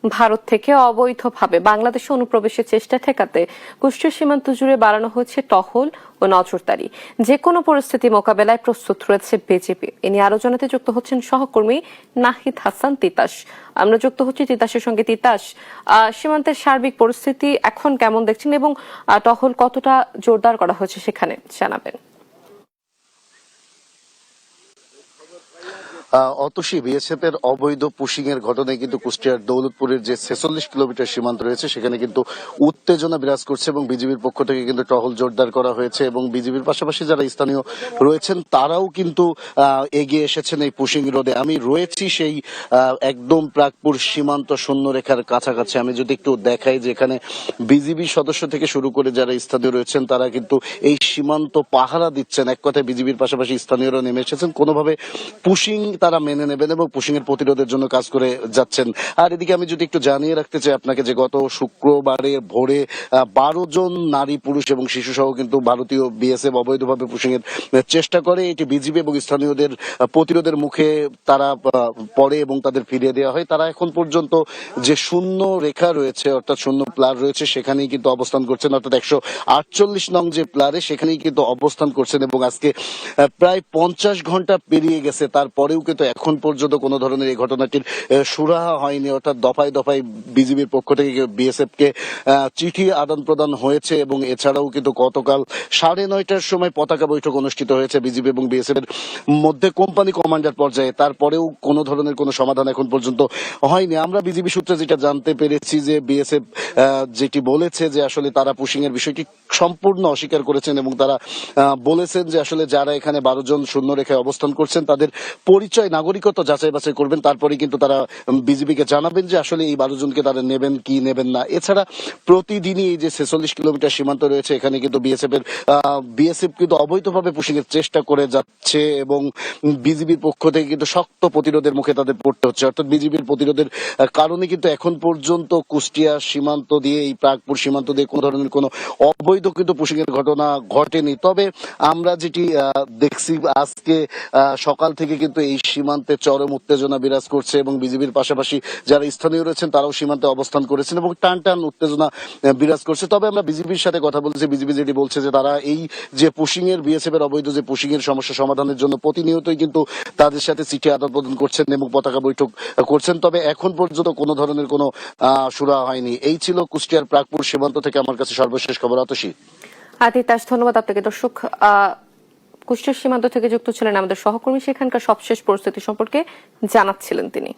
ভারত থেকে অবৈধভাবে বাংলাদেশে অনুপ্রবেশের চেষ্টা ঠেকাতে কুষ্টিয়া সীমান্ত জুড়ে বাড়ানো হয়েছে টহল ও নজরদারি। যে কোনো পরিস্থিতি মোকাবেলায় প্রস্তুত রয়েছে বিজিবি। এ নিয়ে আরো জানাতে যুক্ত হচ্ছেন সহকর্মী নাহিদ হাসান তিতাস। আমরা যুক্ত হচ্ছি তিতাসের সঙ্গে। তিতাস, সীমান্তের সার্বিক পরিস্থিতি এখন কেমন দেখছেন এবং টহল কতটা জোরদার করা হয়েছে সেখানে জানাবেন। অতসী, বিএসএফ এর অবৈধ পুশিং এর ঘটনায় কিন্তু কুষ্টিয়ার দৌলতপুরের যে 46 কিলোমিটার সীমান্ত রয়েছে সেখানে কিন্তু উত্তেজনা বিরাজ করছে এবং বিজিবির পক্ষ থেকে কিন্তু টহল জোরদার করা হয়েছে এবং বিজিবির পাশাপাশি যারা স্থানীয় রয়েছেন তারাও কিন্তু এগিয়ে এসেছেন এই পুশিং রোধে। আমি রয়েছি সেই একদম প্রাকপুর সীমান্ত শূন্যরেখার কাছাকাছি। আমি যদি একটু দেখাই যে এখানে বিজিবি সদস্য থেকে শুরু করে যারা স্থানীয় রয়েছেন তারা কিন্তু এই সীমান্ত পাহারা দিচ্ছেন। এক কথায় বিজিবির পাশাপাশি স্থানীয়রা নেমে এসেছেন, কোনোভাবে পুশিং তারা মেনে নেবেন এবং পুশিং এর প্রতিরোধের জন্য কাজ করে যাচ্ছেন। আর এদিকে আমি যদি একটু জানিয়ে রাখতে চাই আপনাকে যে গত শুক্রবারে ভোরে 12 জন নারী, পুরুষ এবং শিশু সহ কিন্তু ভারতীয় বিএসএফ অবৈধভাবে পুশিং এর চেষ্টা করে। এটি বিজিবি এবং স্থানীয়দের প্রতিরোধের মুখে তারা পড়ে এবং তাদের ফিরিয়ে দেওয়া হয়। তারা এখন পর্যন্ত যে শূন্য রেখা রয়েছে অর্থাৎ শূন্য প্লার রয়েছে সেখানেই কিন্তু অবস্থান করছেন, অর্থাৎ 148 নং যে প্লারে সেখানেই কিন্তু অবস্থান করছেন এবং আজকে প্রায় 50 ঘন্টা পেরিয়ে গেছে, তারপরেও কিন্তু এখন পর্যন্ত কোনো ধরনের এই ঘটনাটির সুরাহা হয়নি। অর্থাৎ দফায় দফায় বিজিবির পক্ষ থেকে বিএসএফ কে চিঠি আদান প্রদান হয়েছে এবং এছাড়াও কিন্তু গতকাল 9:30টার সময় পতাকা বৈঠক অনুষ্ঠিত হয়েছে বিজিবি এবং বিএসএফ এর মধ্যে কোম্পানি কমান্ডার পর্যায়ে। তারপরেও কোনো ধরনের কোনো সমাধান এখন পর্যন্ত হয়নি। আমরা বিজিবি সূত্রে যেটা জানতে পেরেছি যে বিএসএফ যেটি বলেছে যে আসলে তারা পুশিং এর বিষয়টি সম্পূর্ণ অস্বীকার করেছেন এবং তারা বলেছেন যে আসলে যারা এখানে 12 জন শূন্য রেখায় অবস্থান করছেন তাদের পরিচয়, নাগরিকত্ব যাচাই বাছাই করবেন, তারপরে কিন্তু তারা বিজিবিকে জানাবেন যে আসলে এই 12 জনকে তারা নেবেন কি নেবেন না। এছাড়া প্রতিদিনই এই যে 46 কিলোমিটার সীমান্ত রয়েছে এখানে কিন্তু বিএসএফ কিন্তু অবৈধভাবে পুশিং এর চেষ্টা করে যাচ্ছে এবং বিজিবির পক্ষ থেকে কিন্তু শক্ত প্রতিরোধের মুখে তাদের পড়তে হচ্ছে। অর্থাৎ বিজিবির প্রতিরোধের কারণে কিন্তু এখন পর্যন্ত কুষ্টিয়া সীমান্ত দিয়ে, এই প্রাকপুর সীমান্ত দিয়ে কোনো ধরনের কোনো অবৈধ কিন্তু পুশিং এর ঘটনা ঘটেনি। তবে আমরা যেটি দেখছি আজকে সকাল থেকে কিন্তু এই সীমান্তে চরম উত্তেজনা বিরাজ করছে এবং বিজিবির পাশাপাশি যারা স্থানীয় রয়েছেন তারাও সীমান্তে অবস্থান করেছেন এবং টান টান উত্তেজনা বিরাজ করছে। তবে আমরা বিজিবির সাথে কথা বলছি, বিজিবি যেটি বলছে যে তারা এই যে পুশিং এর বিএসএফ এর অবৈধ যে পুশিং এর সমস্যা সমাধানের জন্য প্রতিনিয়তই কিন্তু তাদের সাথে চিঠি আদান প্রদান করছেন এবং পতাকা বৈঠক করছেন। তবে এখন পর্যন্ত কোনো ধরনের কোনো সুরাহা হয়নি। এই ছিল কুষ্টিয়ার প্রাকপুর সীমান্ত থেকে আমার কাছে সর্বশেষ খবর। অতসী। তিতাস, ধন্যবাদ আপনাকে। দর্শক, কুষ্টিয়া সীমান্ত থেকে যুক্ত ছিলেন আমাদের সহকর্মী, সেখানকার সবশেষ পরিস্থিতি সম্পর্কে জানাচ্ছিলেন তিনি।